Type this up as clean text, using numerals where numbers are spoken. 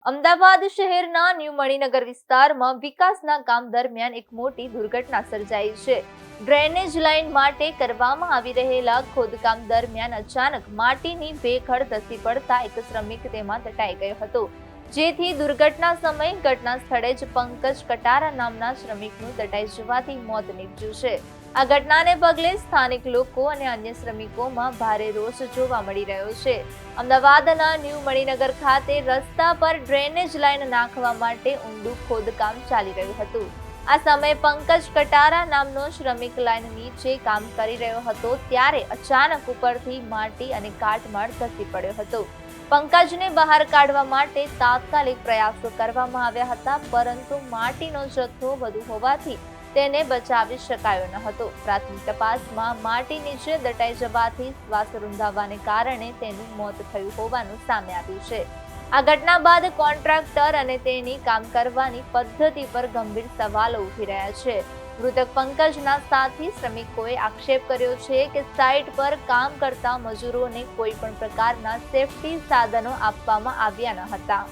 અમદાવાદ શહેરના ન્યૂ મણિનગર વિસ્તારમાં વિકાસના કામ દરમિયાન એક મોટી દુર્ઘટના સર્જાઈ છે. ડ્રેનેજ લાઇન માટે કરવામાં આવી રહેલા ખોદકામ દરમિયાન અચાનક માટીની ભેખડ ધસી પડતા એક શ્રમિક તેમાં દટાઈ ગયો હતો, જેથી દુર્ઘટના સમયે ઘટના સ્થળે જ પંકજ કટારા નામના શ્રમિકનું દટાઈ જવાથી મોત નીપજ્યું છે. આ ઘટનાને પગલે સ્થાનિક લોકો અને અન્ય શ્રમિકોમાં ભારે રોષ જોવા મળી રહ્યો છે. અમદાવાદના ન્યૂ મણિનગર ખાતે રસ્તા પર ડ્રેનેજ લાઇન નાખવા માટે ઊંડું ખોદકામ ચાલી રહ્યું હતું. આ સમયે પંકજ કટારા નામનો શ્રમિક લાઇન નીચે કામ કરી રહ્યો હતો ત્યારે અચાનક ઉપરથી માટી અને કાટમાળ ધસી પડ્યો હતો. પંકજને બહાર કાઢવા માટે તાત્કાલિક પ્રયાસો કરવામાં આવ્યા હતા, પરંતુ માટીનો જથ્થો વધુ હોવાથી તેને બચાવી શકાયો ન હતો. પ્રાથમિક તપાસમાં માટી નીચે દટાઈ જવાથી શ્વાસ રૂંધાવાને કારણે તેનું મોત થયું હોવાનું સામે આવ્યું છે. આ ઘટના બાદ કોન્ટ્રાક્ટર અને તેની કામ કરવાની પદ્ધતિ પર ગંભીર સવાલો ઉઠી રહ્યા છે. મૃતક પંકજના સાથી શ્રમિકોએ આક્ષેપ કર્યો છે કે સાઇટ પર કામ કરતા મજૂરોને કોઈ પણ પ્રકારના સેફટી સાધનો આપવામાં આવ્યા ન હતા.